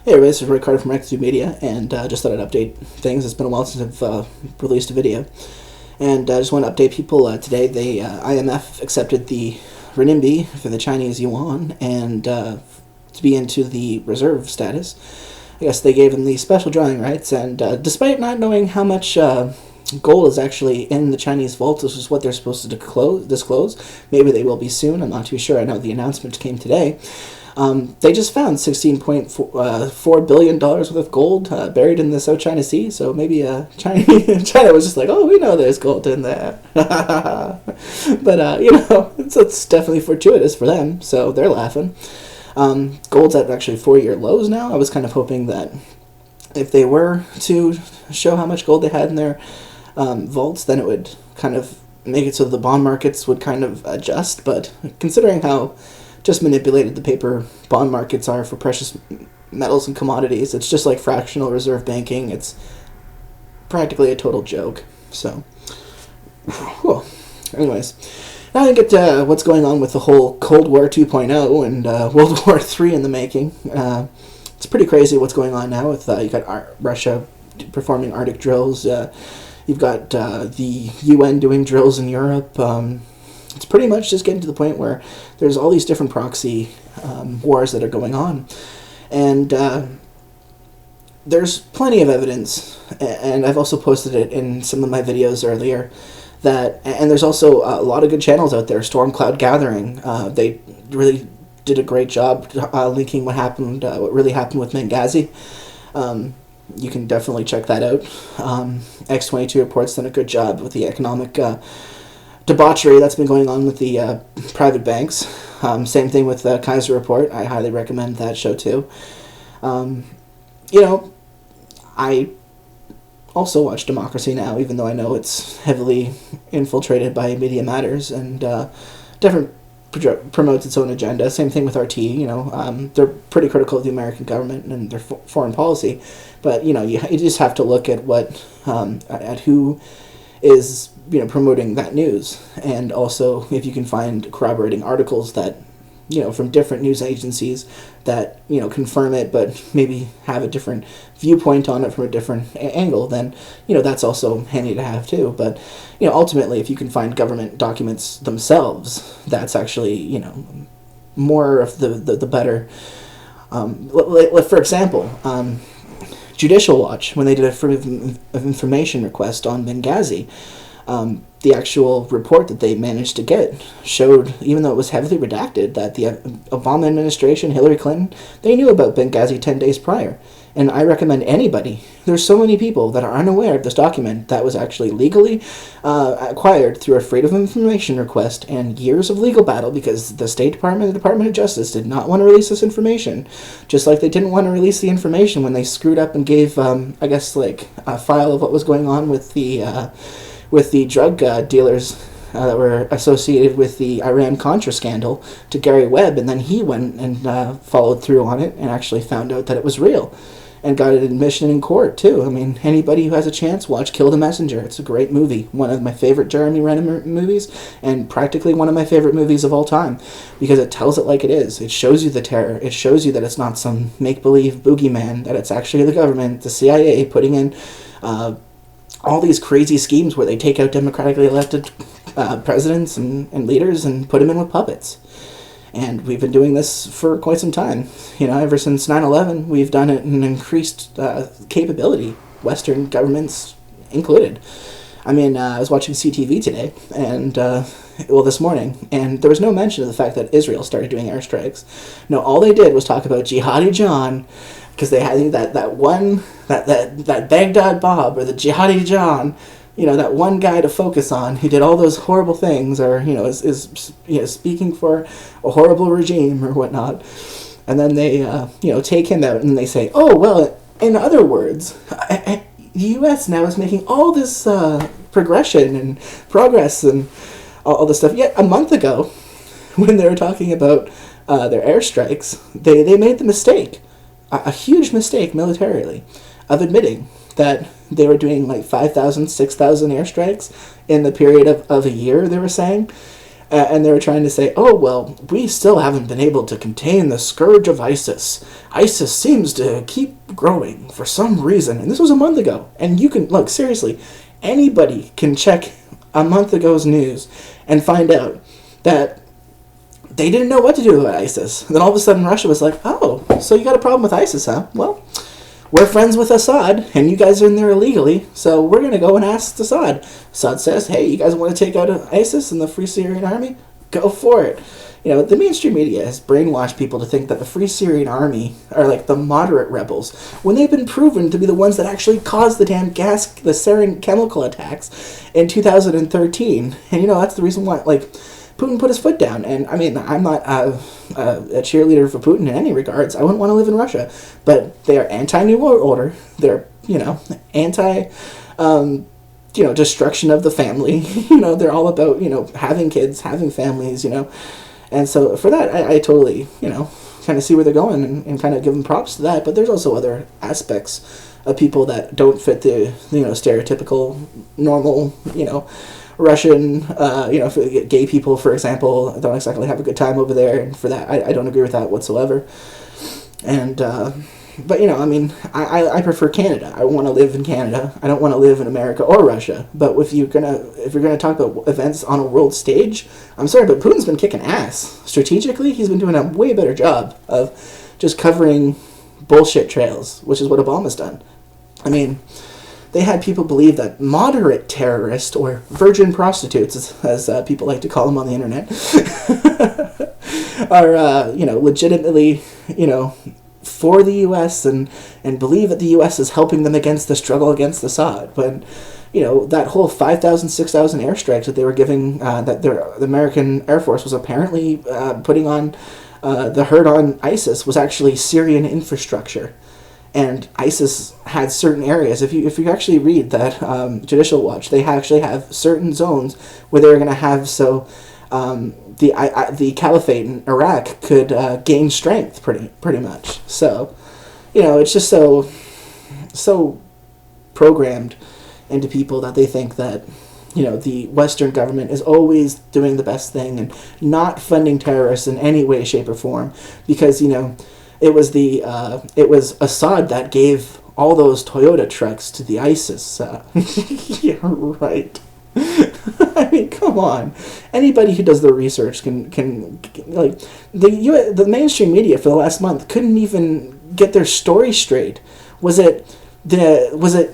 Hey everybody, this is Ricardo from Proxy Media, and just thought I'd update things. It's been a while since I've released a video, and I just want to update people today. The IMF accepted the renminbi for the Chinese yuan, and to be into the reserve status. I guess they gave them the special drawing rights, and despite not knowing how much gold is actually in the Chinese vault, this is what they're supposed to disclose. Maybe they will be soon, I'm not too sure. I know the announcement came today. They just found $16.4 billion worth of gold buried in the South China Sea, so maybe China was just like, oh, we know there's gold in there. But, it's definitely fortuitous for them, so they're laughing. Gold's at actually 4-year lows now. I was kind of hoping that if they were to show how much gold they had in their vaults, then it would kind of make it so the bond markets would kind of adjust, but considering how just manipulated the paper bond markets are for precious metals and commodities, it's just like fractional reserve banking. It's practically a total joke. So, whew. Anyways, now I get to what's going on with the whole Cold War 2.0 and World War 3 in the making. It's pretty crazy what's going on now with you got Russia performing Arctic drills. You've got the Yuan doing drills in Europe. It's pretty much just getting to the point where there's all these different proxy wars that are going on. And there's plenty of evidence, and I've also posted it in some of my videos earlier, and there's also a lot of good channels out there. Storm Cloud Gathering, they really did a great job linking what really happened with Benghazi. You can definitely check that out. X22 Report's done a good job with the economic debauchery that's been going on with the private banks. Same thing with the Kaiser Report. I highly recommend that show too. I also watch Democracy Now!, even though I know it's heavily infiltrated by Media Matters and different promotes its own agenda. Same thing with RT. They're pretty critical of the American government and their foreign policy, but you just have to look at at who is promoting that news, and also if you can find corroborating articles that from different news agencies that confirm it, but maybe have a different viewpoint on it from a different angle, then that's also handy to have too. But ultimately, if you can find government documents themselves, that's actually more of the better. For example, Judicial Watch, when they did a Freedom of Information request on Benghazi, the actual report that they managed to get showed, even though it was heavily redacted, that the Obama administration, Hillary Clinton, they knew about Benghazi 10 days prior. And I recommend anybody, there's so many people that are unaware of this document that was actually legally acquired through a Freedom of Information request and years of legal battle, because the State Department and the Department of Justice did not want to release this information, just like they didn't want to release the information when they screwed up and gave, a file of what was going on with the drug dealers that were associated with the Iran-Contra scandal to Gary Webb, and then he went and followed through on it and actually found out that it was real and got an admission in court too. I mean, anybody who has a chance, watch Kill the Messenger. It's a great movie, one of my favorite Jeremy Renner movies, and practically one of my favorite movies of all time, because it tells it like it is. It shows you the terror. It shows you that it's not some make-believe boogeyman, that it's actually the government, the CIA, putting in all these crazy schemes where they take out democratically elected presidents and leaders and put them in with puppets. And we've been doing this for quite some time. Ever since 9/11, we've done it in increased capability, Western governments included. I mean, I was watching CTV today, and this morning, and there was no mention of the fact that Israel started doing airstrikes. No, all they did was talk about Jihadi John, because they had that Baghdad Bob, or the Jihadi John, that one guy to focus on who did all those horrible things, or is speaking for a horrible regime or whatnot, and then they take him out and they say, oh well, in other words, the U.S. now is making all this progression and progress and all this stuff. Yet a month ago, when they were talking about their airstrikes, they made the mistake, a huge mistake militarily, of admitting that they were doing like 5,000, 6,000 airstrikes in the period of a year, they were saying. And they were trying to say, oh, well, we still haven't been able to contain the scourge of ISIS. ISIS seems to keep growing for some reason. And this was a month ago. And you can, look, seriously, anybody can check a month ago's news and find out that they didn't know what to do about ISIS. And then all of a sudden Russia was like, oh, so you got a problem with ISIS, huh? Well, we're friends with Assad, and you guys are in there illegally, so we're going to go and ask Assad. Assad says, hey, you guys want to take out ISIS and the Free Syrian Army? Go for it. You know, the mainstream media has brainwashed people to think that the Free Syrian Army are like the moderate rebels, when they've been proven to be the ones that actually caused the damn the sarin chemical attacks in 2013. And, you know, that's the reason why, like, Putin put his foot down. And, I mean, I'm not a cheerleader for Putin in any regards. I wouldn't want to live in Russia. But they are anti-New World Order. They're, you know, anti, you know, destruction of the family. You know, they're all about, you know, having kids, having families, you know. And so for that, I totally, you know, kind of see where they're going and kind of give them props to that. But there's also other aspects of people that don't fit the, you know, stereotypical, normal, you know, Russian, you know, gay people, for example, don't exactly have a good time over there. And for that, I don't agree with that whatsoever. And, but, you know, I mean, I prefer Canada. I want to live in Canada. I don't want to live in America or Russia. But if you're gonna talk about events on a world stage, I'm sorry, but Putin's been kicking ass. Strategically, he's been doing a way better job of just covering bullshit trails, which is what Obama's done. I mean, they had people believe that moderate terrorists, or virgin prostitutes, as people like to call them on the internet, are, you know, legitimately, you know, for the U.S. and believe that the U.S. is helping them against the struggle against Assad. But, you know, that whole 5,000, 6,000 airstrikes that they were giving, that the American Air Force was apparently putting on the hurt on ISIS, was actually Syrian infrastructure. And ISIS had certain areas. If you actually read that Judicial Watch, they actually have certain zones where they're going to have the caliphate in Iraq could gain strength pretty much. So, you know, it's just so programmed into people that they think that, you know, the Western government is always doing the best thing and not funding terrorists in any way, shape, or form, because, you know, it was Assad that gave all those Toyota trucks to the ISIS. Yeah, right. I mean, come on. Anybody who does the research can like, the mainstream media for the last month couldn't even get their story straight. Was it the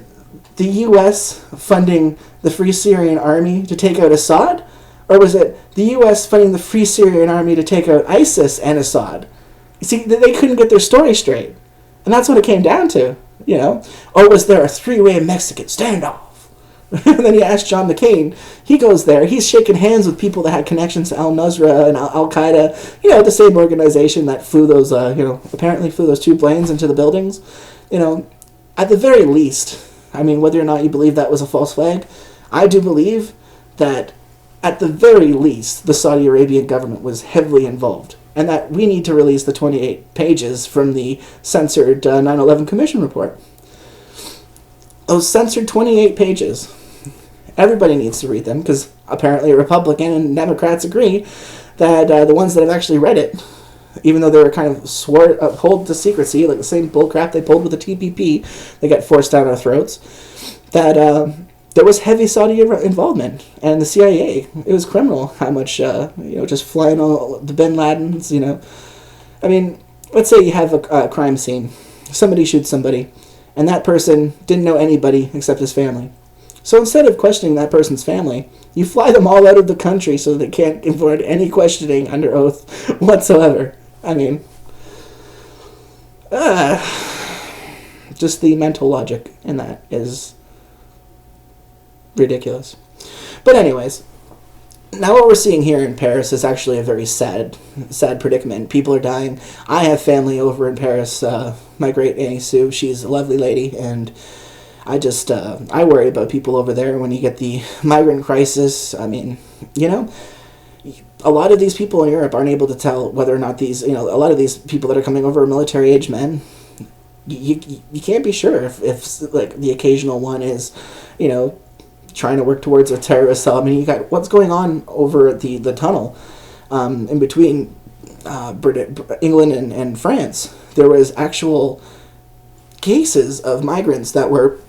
U.S. funding the Free Syrian Army to take out Assad, or was it the U.S. funding the Free Syrian Army to take out ISIS and Assad? You see, they couldn't get their story straight. And that's what it came down to, you know. Or was there a three-way Mexican standoff? And then you ask John McCain, he goes there, he's shaking hands with people that had connections to Al-Nusra and Al-Qaeda, you know, the same organization that flew those, you know, apparently flew those 2 planes into the buildings. You know, at the very least, I mean, whether or not you believe that was a false flag, I do believe that at the very least, the Saudi Arabian government was heavily involved. And that we need to release the 28 pages from the censored 9/11 Commission report. Those censored 28 pages. Everybody needs to read them, because apparently Republican and Democrats agree that the ones that have actually read it, even though they were kind of pulled to secrecy, like the same bullcrap they pulled with the TPP, they got forced down our throats, that there was heavy Saudi involvement, and the CIA. It was criminal how much, you know, just flying all the Bin Ladens, you know. I mean, let's say you have a crime scene. Somebody shoots somebody, and that person didn't know anybody except his family. So instead of questioning that person's family, you fly them all out of the country so they can't avoid any questioning under oath whatsoever. I mean, just the mental logic in that is ridiculous. But anyways, now what we're seeing here in Paris is actually a very sad predicament. People are dying. I have family over in Paris. My great Auntie Sue, she's a lovely lady, and I just, I worry about people over there when you get the migrant crisis. I mean, you know, a lot of these people in Europe aren't able to tell whether or not these, you know, a lot of these people that are coming over are military-age men. You can't be sure if like the occasional one is, you know, trying to work towards a terrorist cell. I mean, you got what's going on over the tunnel in between England and France. There was actual cases of migrants that were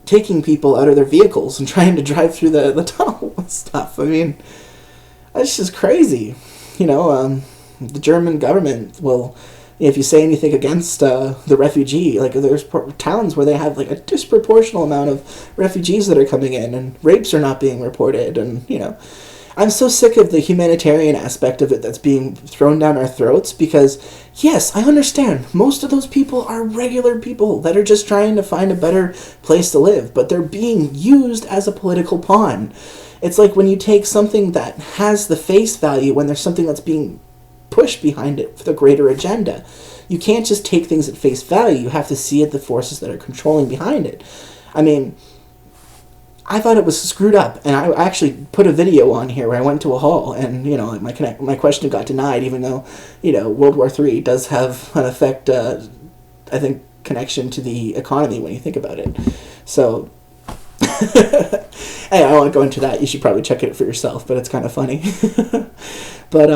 taking people out of their vehicles and trying to drive through the tunnel and stuff. I mean, that's just crazy. The German government will, if you say anything against the refugee, like there's towns where they have like a disproportional amount of refugees that are coming in, and rapes are not being reported, and I'm so sick of the humanitarian aspect of it that's being thrown down our throats, because, yes, I understand, most of those people are regular people that are just trying to find a better place to live, but they're being used as a political pawn. It's like when you take something that has the face value when there's something that's being pushed behind it for the greater agenda. You can't just take things at face value, you have to see it, the forces that are controlling behind it. I mean, I thought it was screwed up, and I actually put a video on here where I went to a hall, and my question got denied, even though World War III does have an effect, I think, connection to the economy when you think about it. So, hey, I don't want to go into that. You should probably check it for yourself, but it's kind of funny. But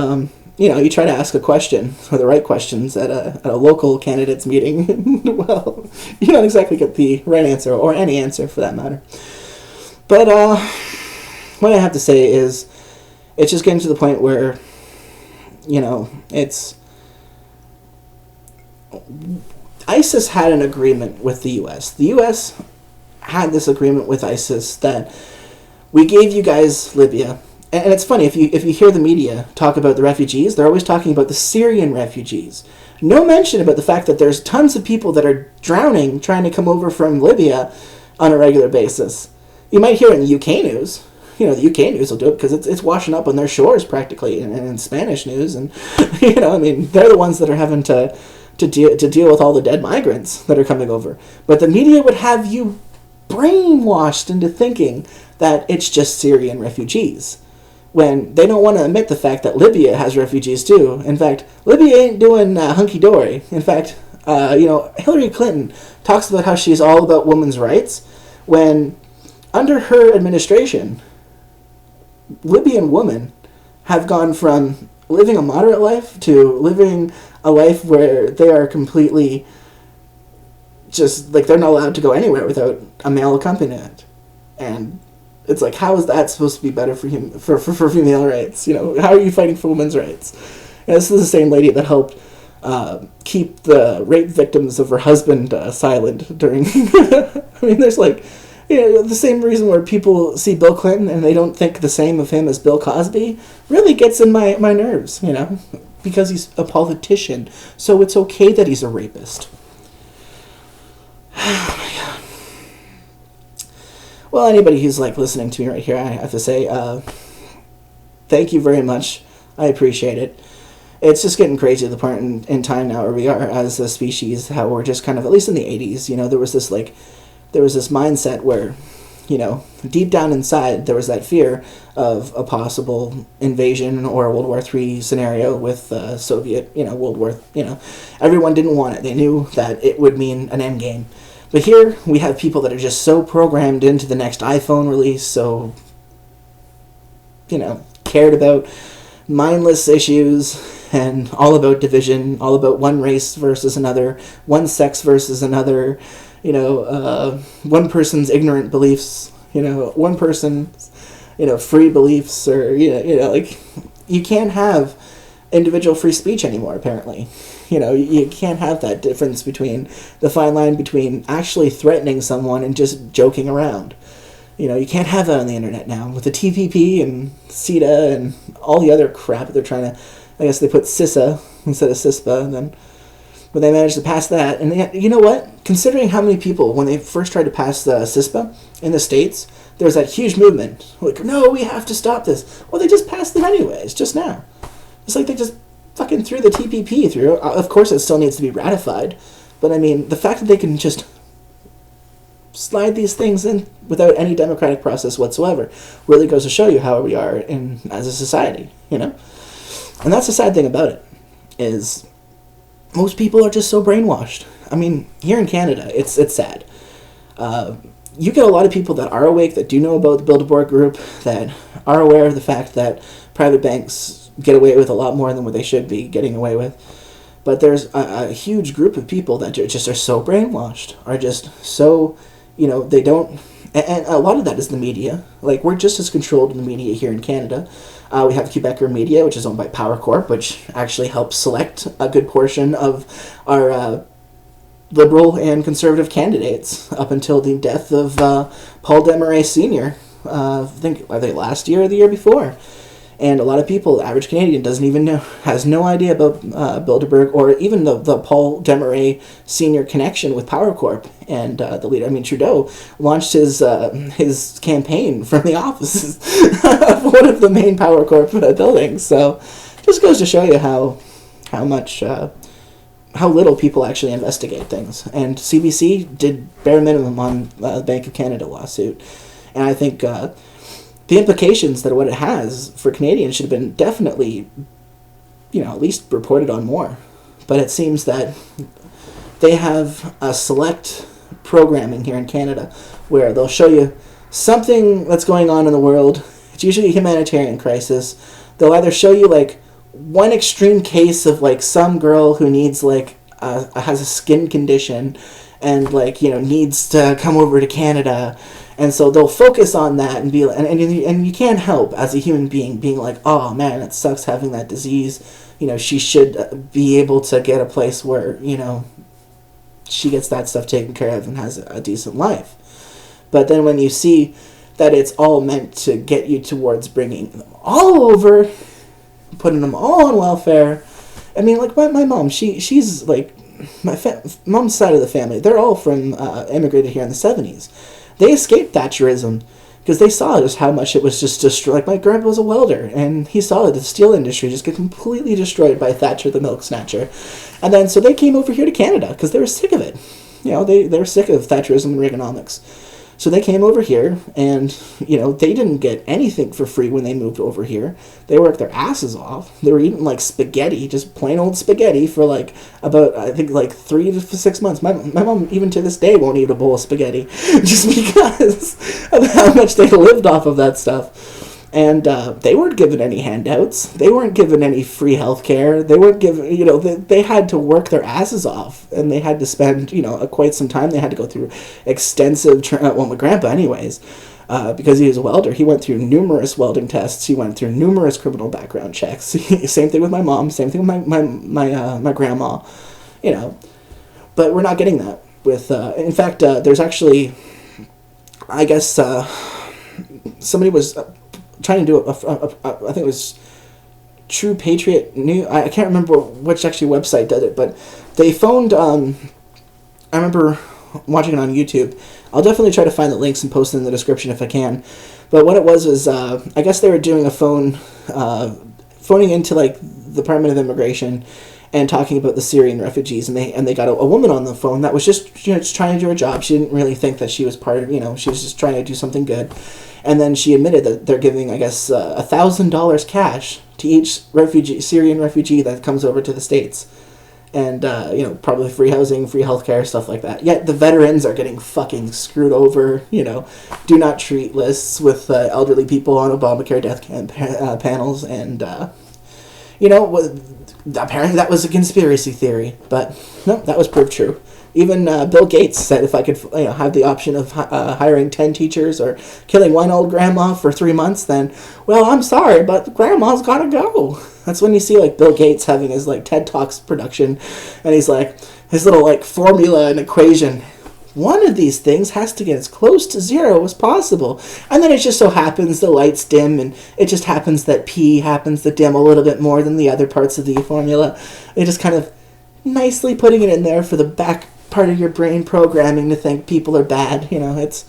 you try to ask a question, or the right questions, at a local candidates meeting. Well, you don't exactly get the right answer, or any answer for that matter. But what I have to say is, it's just getting to the point where, it's... ISIS had an agreement with the U.S. The U.S. had this agreement with ISIS that we gave you guys Libya. And it's funny, if you hear the media talk about the refugees, they're always talking about the Syrian refugees. No mention about the fact that there's tons of people that are drowning trying to come over from Libya on a regular basis. You might hear it in the UK news. The UK news will do it because it's washing up on their shores practically, and in Spanish news. And, I mean, they're the ones that are having to deal with all the dead migrants that are coming over. But the media would have you brainwashed into thinking that it's just Syrian refugees, when they don't want to admit the fact that Libya has refugees too. In fact, Libya ain't doing hunky-dory. In fact, Hillary Clinton talks about how she's all about women's rights, when under her administration, Libyan women have gone from living a moderate life to living a life where they are completely just, like, they're not allowed to go anywhere without a male accompaniment. And it's like, how is that supposed to be better for female rights? How are you fighting for women's rights? And this is the same lady that helped keep the rape victims of her husband silent during... I mean, there's like... the same reason where people see Bill Clinton and they don't think the same of him as Bill Cosby really gets in my nerves, because he's a politician. So it's okay that he's a rapist. Oh my God. Well, anybody who's listening to me right here, I have to say, thank you very much. I appreciate it. It's just getting crazy to the point in time now where we are as a species, how we're just kind of, at least in the 80s, there was this mindset where, deep down inside, there was that fear of a possible invasion or a World War III scenario with Soviet, World War, everyone didn't want it. They knew that it would mean an end game. But here, we have people that are just so programmed into the next iPhone release, so, cared about mindless issues, and all about division, all about one race versus another, one sex versus another, one person's ignorant beliefs, one person's, free beliefs, or, you can't have individual free speech anymore, apparently. You can't have that difference between the fine line between actually threatening someone and just joking around. You can't have that on the internet now. With the TPP and CETA and all the other crap they're trying to, I guess they put CISA instead of CISPA, but they managed to pass that. And you know what? Considering how many people, when they first tried to pass the CISPA in the States, there was that huge movement. Like, no, we have to stop this. Well, they just passed it anyways, just now. It's like they just fucking threw the TPP through. Of course, it still needs to be ratified. But, I mean, the fact that they can just slide these things in without any democratic process whatsoever really goes to show you how we are as a society, And that's the sad thing about it, is most people are just so brainwashed. I mean, here in Canada, it's sad. you get a lot of people that are awake, that do know about the Bilderberg Group, that are aware of the fact that private banks get away with a lot more than what they should be getting away with. But there's a huge group of people that just are so brainwashed, are just so, they don't, and a lot of that is the media. Like, we're just as controlled in the media here in Canada. We have Quebecer Media, which is owned by Power Corp, which actually helps select a good portion of our liberal and conservative candidates up until the death of Paul Desmarais Sr., I think, last year or the year before. And a lot of people, the average Canadian, doesn't even know, has no idea about Bilderberg, or even the Paul Desmarais Sr. connection with Power Corp. And the leader, Trudeau, launched his campaign from the offices of one of the main Power Corp buildings. So just goes to show you how little people actually investigate things. And CBC did bare minimum on the Bank of Canada lawsuit. And I think the implications that what it has for Canadians should have been definitely, at least reported on more. But it seems that they have a select programming here in Canada where they'll show you something that's going on in the world. It's usually a humanitarian crisis. They'll either show you, one extreme case of, some girl who needs, has a skin condition and, needs to come over to Canada. And so they'll focus on that and be, and you can't help as a human being being like, oh man, it sucks having that disease. She should be able to get a place where, she gets that stuff taken care of and has a decent life. But then when you see that it's all meant to get you towards bringing them all over, putting them all on welfare. I mean, my mom, she's my mom's side of the family, they're all from immigrated here in the 70s. They escaped Thatcherism because they saw just how much it was just destroyed. My grandpa was a welder, and he saw the steel industry just get completely destroyed by Thatcher the milk snatcher. And then so they came over here to Canada because they were sick of it. They were sick of Thatcherism and Reaganomics. So they came over here, and, they didn't get anything for free when they moved over here. They worked their asses off. They were eating, spaghetti, just plain old spaghetti for, about, I think, 3 to 6 months. My mom, even to this day, won't eat a bowl of spaghetti just because of how much they lived off of that stuff. And they weren't given any handouts. They weren't given any free health care. They weren't given, they had to work their asses off. And they had to spend, quite some time. They had to go through extensive, my grandpa anyways, because he was a welder. He went through numerous welding tests. He went through numerous criminal background checks. Same thing with my mom. Same thing with my grandma, But we're not getting that with, in fact, there's actually, I guess, somebody was trying to do I think it was True Patriot New. I can't remember which actually website did it, but they phoned. I remember watching it on YouTube. I'll definitely try to find the links and post it in the description if I can. But what it was I guess they were doing a phoning into the Department of Immigration and talking about the Syrian refugees, and they got a woman on the phone that was just just trying to do her job. She didn't really think that she was part of she was just trying to do something good. And then she admitted that they're giving, I guess, $1,000 cash to each Syrian refugee that comes over to the States. And, probably free housing, free healthcare, stuff like that. Yet the veterans are getting fucking screwed over, do not treat lists with elderly people on Obamacare death panels. And, apparently that was a conspiracy theory. But, no, that was proved true. Even Bill Gates said if I could have the option of hiring 10 teachers or killing one old grandma for 3 months, then, well, I'm sorry, but grandma's got to go. That's when you see, Bill Gates having his, TED Talks production, and he's his little, formula and equation. One of these things has to get as close to zero as possible. And then it just so happens the lights dim, and it just happens that P happens to dim a little bit more than the other parts of the formula. They just kind of nicely putting it in there for the back part of your brain programming to think people are bad. It's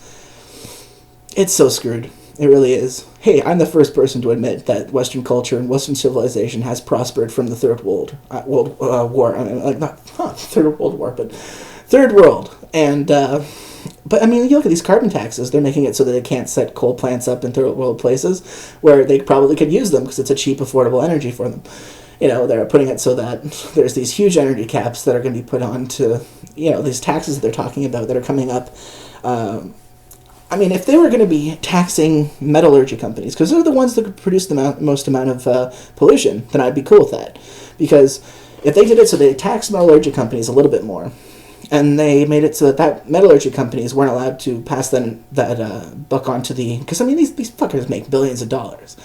so screwed. It really is. Hey, I'm the first person to admit that Western culture and Western civilization has prospered from the Third World War. I mean, not Third World War, but Third World. And but I mean, you look at these carbon taxes. They're making it so that they can't set coal plants up in third world places where they probably could use them because it's a cheap, affordable energy for them. They're putting it so that there's these huge energy caps that are going to be put on to, these taxes that they're talking about that are coming up I mean, if they were going to be taxing metallurgy companies, because they're the ones that produce the most amount of pollution, then I'd be cool with that. Because if they did it so they taxed metallurgy companies a little bit more, and they made it so that metallurgy companies weren't allowed to pass that buck on to the... Because, I mean, these fuckers make billions of dollars.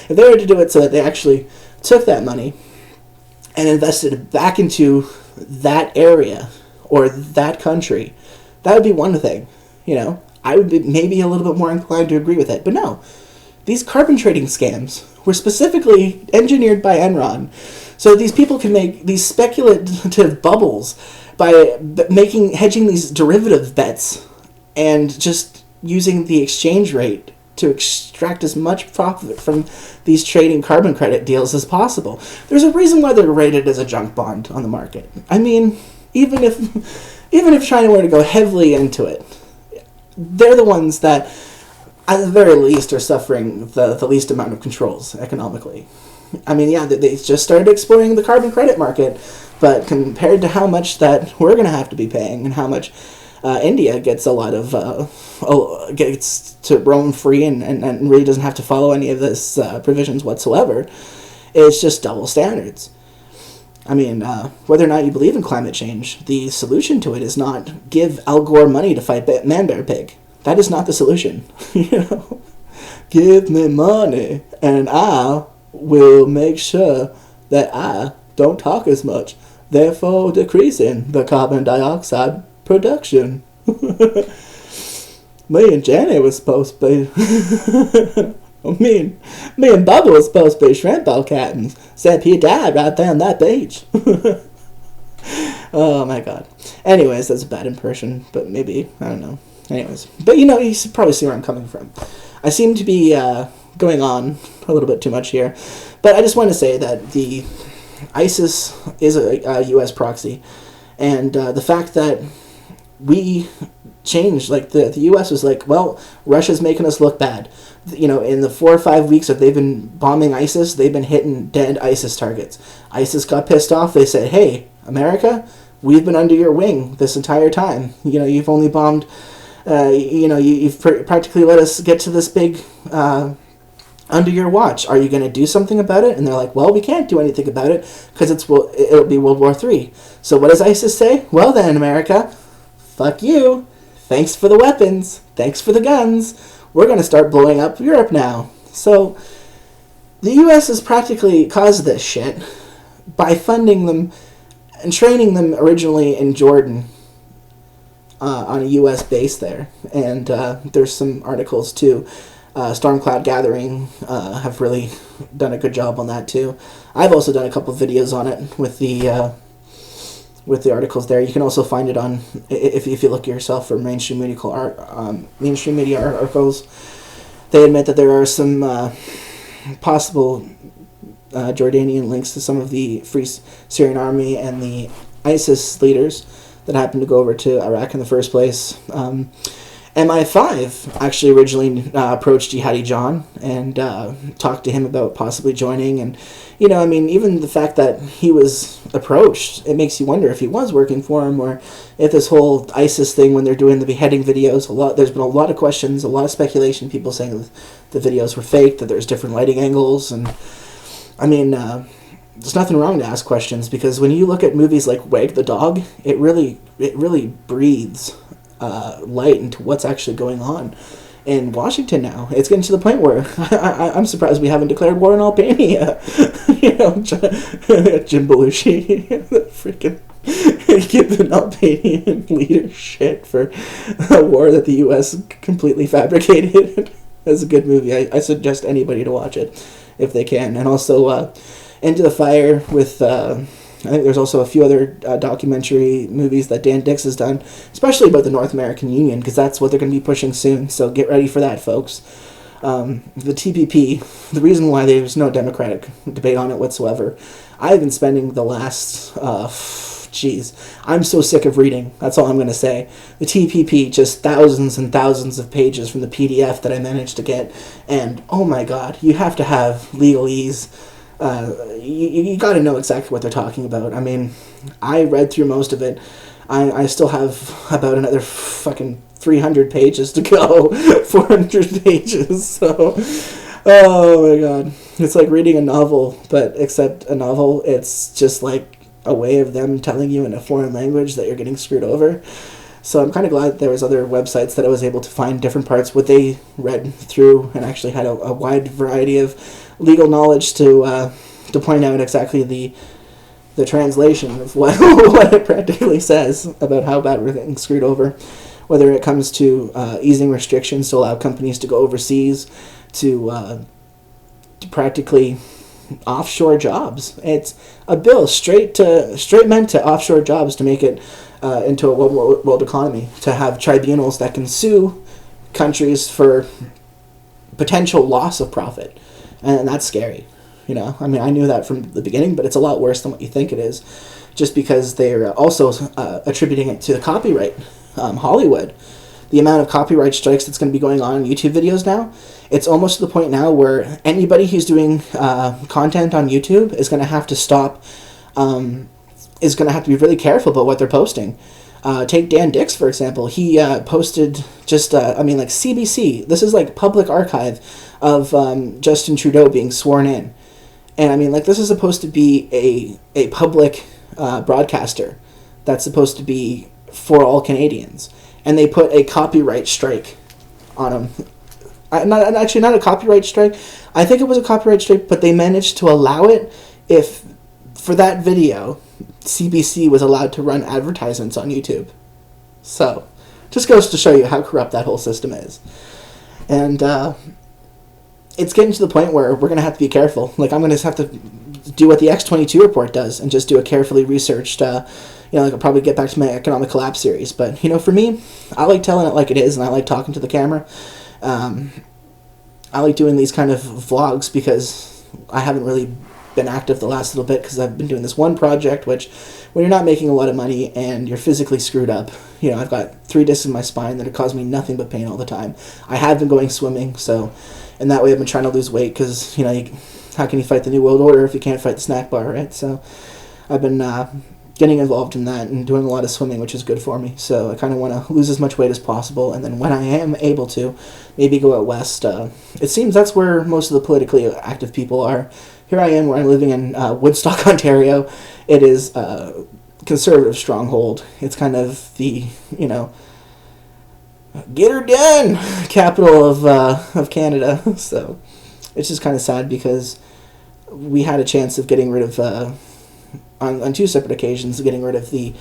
If they were to do it so that they actually took that money and invested it back into that area or that country, that would be one thing, you know? I would be maybe a little bit more inclined to agree with it. But no, these carbon trading scams were specifically engineered by Enron so these people can make these speculative bubbles by hedging these derivative bets and just using the exchange rate to extract as much profit from these trading carbon credit deals as possible. There's a reason why they're rated as a junk bond on the market. I mean, even if China were to go heavily into it, they're the ones that, at the very least, are suffering the least amount of controls economically. I mean, yeah, they just started exploring the carbon credit market, but compared to how much that we're going to have to be paying and how much India gets a lot of, gets to roam free and really doesn't have to follow any of this provisions whatsoever, it's just double standards. I mean, whether or not you believe in climate change, the solution to it is not give Al Gore money to fight Man Bear Pig. That is not the solution. You know, give me money and I will make sure that I don't talk as much, therefore decreasing the carbon dioxide production. Me and Jenny was supposed to be... Me and Bubba was supposed to be shrimp bowl captains, except he died right there on that beach. Oh my god. Anyways, that's a bad impression, but maybe, I don't know. Anyways, but you know, you probably see where I'm coming from. I seem to be going on a little bit too much here, but I just want to say that the ISIS is a U.S. proxy, and the fact that we changed, like the U.S. was like, well, Russia's making us look bad. You know, in the 4 or 5 weeks that they've been bombing ISIS, they've been hitting dead ISIS targets. ISIS got pissed off. They said, hey, America, we've been under your wing this entire time. You know, you've only bombed, you've practically let us get to this big, under your watch. Are you going to do something about it? And they're like, well, we can't do anything about it because it'll be World War III. So what does ISIS say? Well then, America, fuck you. Thanks for the weapons. Thanks for the guns. We're going to start blowing up Europe now. So the U.S. has practically caused this shit by funding them and training them originally in Jordan on a U.S. base there. And there's some articles too. Stormcloud Gathering have really done a good job on that too. I've also done a couple of videos on it with the articles there. You can also find it on, if you look yourself for mainstream media articles. They admit that there are some possible Jordanian links to some of the Free Syrian Army and the ISIS leaders that happened to go over to Iraq in the first place. MI5 actually originally approached Jihadi John and talked to him about possibly joining. And, you know, I mean, even the fact that he was approached, it makes you wonder if he was working for him or if this whole ISIS thing, when they're doing the beheading videos, there's been a lot of questions, a lot of speculation, people saying the videos were fake, that there's different lighting angles. And, I mean, there's nothing wrong to ask questions, because when you look at movies like Wag the Dog, it really breathes light into what's actually going on in Washington now. It's getting to the point where I'm surprised we haven't declared war on Albania. You know, Jim Belushi, freaking giving Albanian leaders shit for a war that the U.S. completely fabricated. That's a good movie. I suggest anybody to watch it if they can. And also Into the Fire with... I think there's also a few other documentary movies that Dan Dix has done, especially about the North American Union, because that's what they're going to be pushing soon, so get ready for that, folks. The TPP, the reason why there's no democratic debate on it whatsoever, I've been spending the last, I'm so sick of reading, that's all I'm going to say. The TPP, just thousands and thousands of pages from the PDF that I managed to get, and oh my god, you have to have legalese. You got to know exactly what they're talking about. I mean, I read through most of it. I still have about another fucking 300 pages to go, 400 pages. So, oh my god, it's like reading a novel, but except a novel, it's just like a way of them telling you in a foreign language that you're getting screwed over. So I'm kind of glad there was other websites that I was able to find different parts what they read through, and actually had a wide variety of legal knowledge to point out exactly the translation of what what it practically says about how bad we're getting screwed over, whether it comes to easing restrictions to allow companies to go overseas, to practically offshore jobs. It's a bill straight meant to offshore jobs to make it into a world economy, to have tribunals that can sue countries for potential loss of profit, and that's scary. I mean, I knew that from the beginning, but it's a lot worse than what you think it is, just because they're also attributing it to the copyright. Hollywood, the amount of copyright strikes that's going to be going on in YouTube videos now, it's almost to the point now where anybody who's doing content on YouTube is going to have to stop, is going to have to be really careful about what they're posting. Take Dan Dix, for example. He posted just, like CBC. This is like public archive of Justin Trudeau being sworn in. And I mean, like, this is supposed to be a public broadcaster that's supposed to be for all Canadians. And they put a copyright strike on him. Not a copyright strike. I think it was a copyright strike, but they managed to allow it if, for that video, CBC was allowed to run advertisements on YouTube. So, just goes to show you how corrupt that whole system is. And it's getting to the point where we're going to have to be careful. Like, I'm going to have to do what the X-22 report does and just do a carefully researched, I'll probably get back to my economic collapse series. But, for me, I like telling it like it is, and I like talking to the camera. I like doing these kind of vlogs because I haven't really been active the last little bit because I've been doing this one project, which when you're not making a lot of money and you're physically screwed up, I've got 3 discs in my spine that have caused me nothing but pain all the time. I have been going swimming, so in that way I've been trying to lose weight because, how can you fight the New World Order if you can't fight the snack bar, right? So I've been getting involved in that and doing a lot of swimming, which is good for me. So I kind of want to lose as much weight as possible, and then when I am able to, maybe go out west. It seems that's where most of the politically active people are. Here I am, where I'm living in Woodstock, Ontario. It is a conservative stronghold. It's kind of the, get her done capital of Canada. So it's just kind of sad because we had a chance of getting rid of, on 2 separate occasions, getting rid of the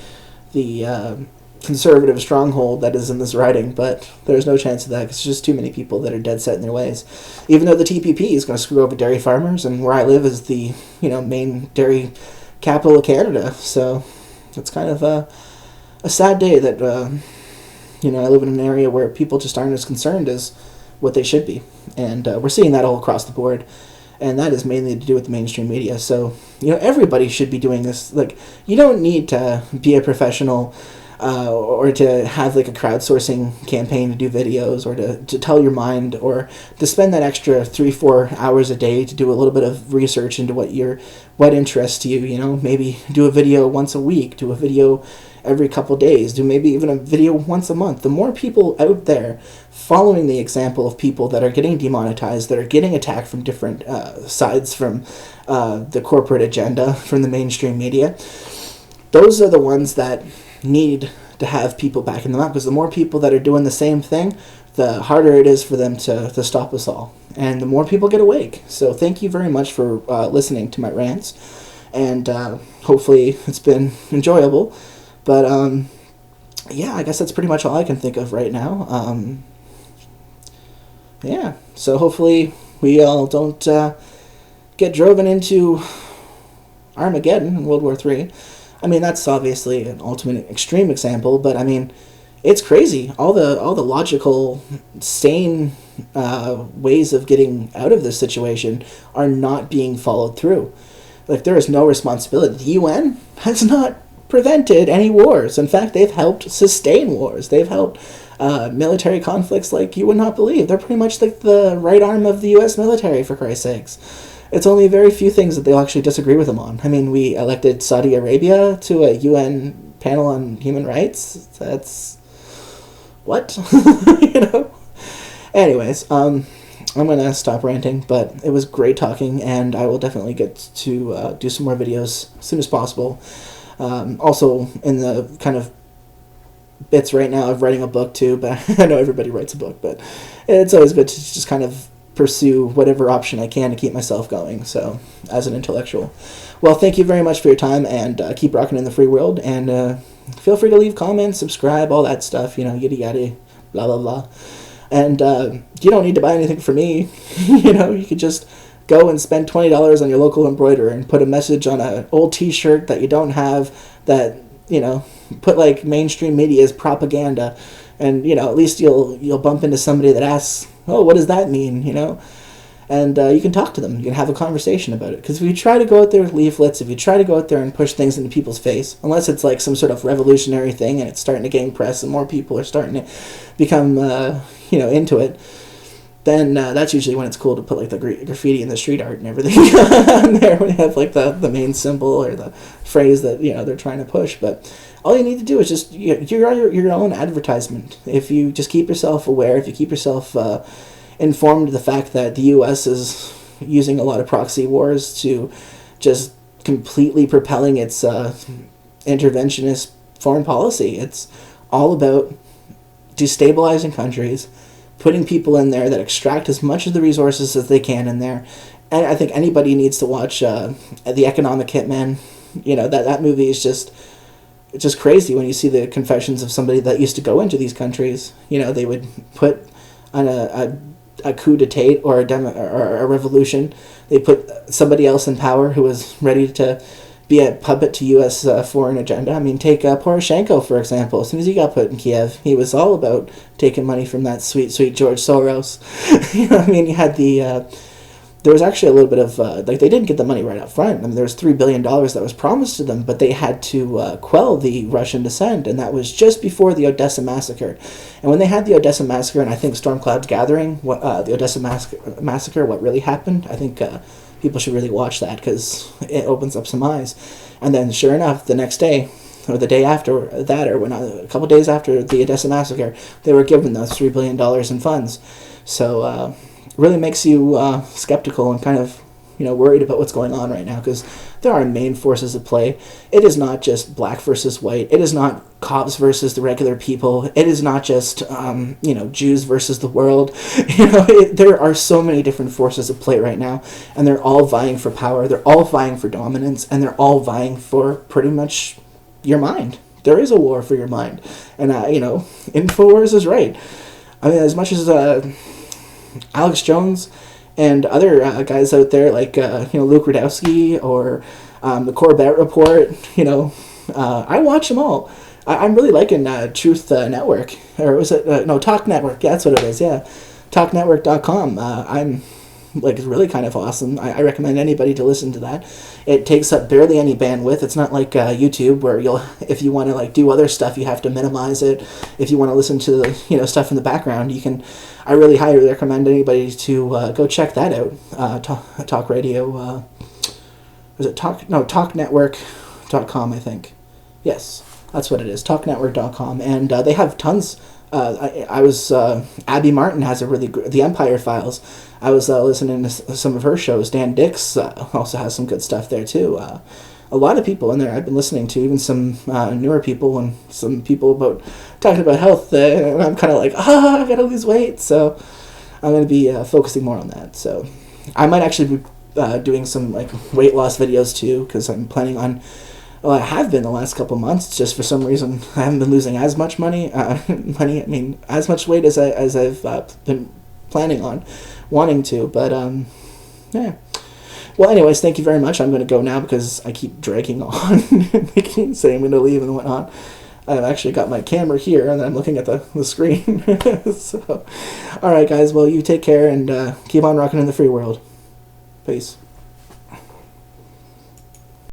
conservative stronghold that is in this riding, but there's no chance of that because there's just too many people that are dead set in their ways. Even though the TPP is going to screw over dairy farmers, and where I live is the main dairy capital of Canada, so it's kind of a sad day that I live in an area where people just aren't as concerned as what they should be, and we're seeing that all across the board. And that is mainly to do with the mainstream media. So, everybody should be doing this. Like, you don't need to be a professional or to have, like, a crowdsourcing campaign to do videos or to tell your mind or to spend that extra 3-4 hours a day to do a little bit of research into what interests you, maybe do a video once a week, do a video every couple days, do maybe even a video once a month. The more people out there following the example of people that are getting demonetized, that are getting attacked from different sides from the corporate agenda, from the mainstream media, those are the ones that need to have people backing them up, because the more people that are doing the same thing, the harder it is for them to stop us all, and the more people get awake. So thank you very much for listening to my rants, and hopefully it's been enjoyable. But I guess that's pretty much all I can think of right now. So hopefully we all don't get driven into Armageddon in World War III. I mean, that's obviously an ultimate extreme example, but I mean, it's crazy. All the logical, sane ways of getting out of this situation are not being followed through. Like, there is no responsibility. The UN has not prevented any wars. In fact, they've helped sustain wars. They've helped military conflicts like you would not believe. They're pretty much like the right arm of the U.S. military, for Christ's sakes. It's only very few things that they'll actually disagree with them on. I mean, we elected Saudi Arabia to a UN panel on human rights. That's what? You know? Anyways, I'm going to stop ranting, but it was great talking, and I will definitely get to do some more videos as soon as possible. Also, in the kind of bits right now of writing a book too, but I know everybody writes a book, but it's always good to just kind of pursue whatever option I can to keep myself going, so, as an intellectual. Well, thank you very much for your time, and keep rocking in the free world, and feel free to leave comments, subscribe, all that stuff, you know, yada yada, blah blah blah. And you don't need to buy anything from me. You know, you could just go and spend $20 on your local embroiderer and put a message on an old t-shirt that you don't have, that, you know, put like mainstream media's propaganda, and, you know, at least you'll bump into somebody that asks, oh, what does that mean, you know? And you can talk to them. You can have a conversation about it. Because if you try to go out there with leaflets, if you try to go out there and push things into people's face, unless it's like some sort of revolutionary thing and it's starting to gain press and more people are starting to become, you know, into it, then that's usually when it's cool to put like the graffiti and the street art and everything on there, when you have like the main symbol or the phrase that, you know, they're trying to push. But all you need to do is just, you're your own advertisement. If you just keep yourself aware, if you keep yourself informed of the fact that the U.S. is using a lot of proxy wars to just completely propelling its interventionist foreign policy. It's all about destabilizing countries, putting people in there that extract as much of the resources as they can in there. And I think anybody needs to watch The Economic Hitman. You know, that movie is just crazy when you see the confessions of somebody that used to go into these countries. You know, they would put on a coup d'etat or a revolution. They put somebody else in power who was ready to be a puppet to U.S. Foreign agenda. I mean, take Poroshenko, for example. As soon as he got put in Kiev, he was all about taking money from that sweet, sweet George Soros. You know, I mean, you had there was actually a little bit of, like, they didn't get the money right up front. I mean, there was $3 billion that was promised to them, but they had to quell the Russian dissent, and that was just before the Odessa massacre. And when they had the Odessa massacre, and I think Storm Cloud's Gathering, the Odessa massacre, what really happened, I think people should really watch that, because it opens up some eyes. And then, sure enough, the next day, or the day after that, or a couple days after the Odessa massacre, they were given those $3 billion in funds. So, really makes you skeptical and kind of, you know, worried about what's going on right now, because there are main forces at play. It is not just black versus white. It is not cops versus the regular people. It is not just, you know, Jews versus the world. You know, there are so many different forces at play right now, and they're all vying for power. They're all vying for dominance, and they're all vying for pretty much your mind. There is a war for your mind. And, you know, InfoWars is right. I mean, as much as Alex Jones and other guys out there like, you know, Luke Rudowski or the Corbett Report, you know, I watch them all. I'm really liking Truth Network, or was it, no, Talk Network, yeah, that's what it is, yeah, talknetwork.com. I'm, like, it's really kind of awesome. I recommend anybody to listen to that. It takes up barely any bandwidth. It's not like YouTube, where if you want to, like, do other stuff, you have to minimize it. If you want to listen to the, you know, stuff in the background, you can. I really highly recommend anybody to go check that out. Talk Radio. Was it talknetwork.com, I think. Yes, that's what it is. Talknetwork.com, and they have tons. I was Abby Martin has a really good, The Empire Files. I was listening to some of her shows. Dan Dix also has some good stuff there too. A lot of people in there I've been listening to, even some newer people and some people about talking about health. And I'm kind of like, I gotta lose weight, so I'm gonna be focusing more on that. So I might actually be doing some like weight loss videos too, because I'm planning on. Well, I have been the last couple months. Just for some reason, I haven't been losing as much money. I mean, as much weight as I've been planning on, wanting to. But yeah. Well, anyways, thank you very much. I'm going to go now because I keep dragging on, saying I'm going to leave and whatnot. I've actually got my camera here, and I'm looking at the screen. So, all right, guys. Well, you take care and keep on rocking in the free world. Peace.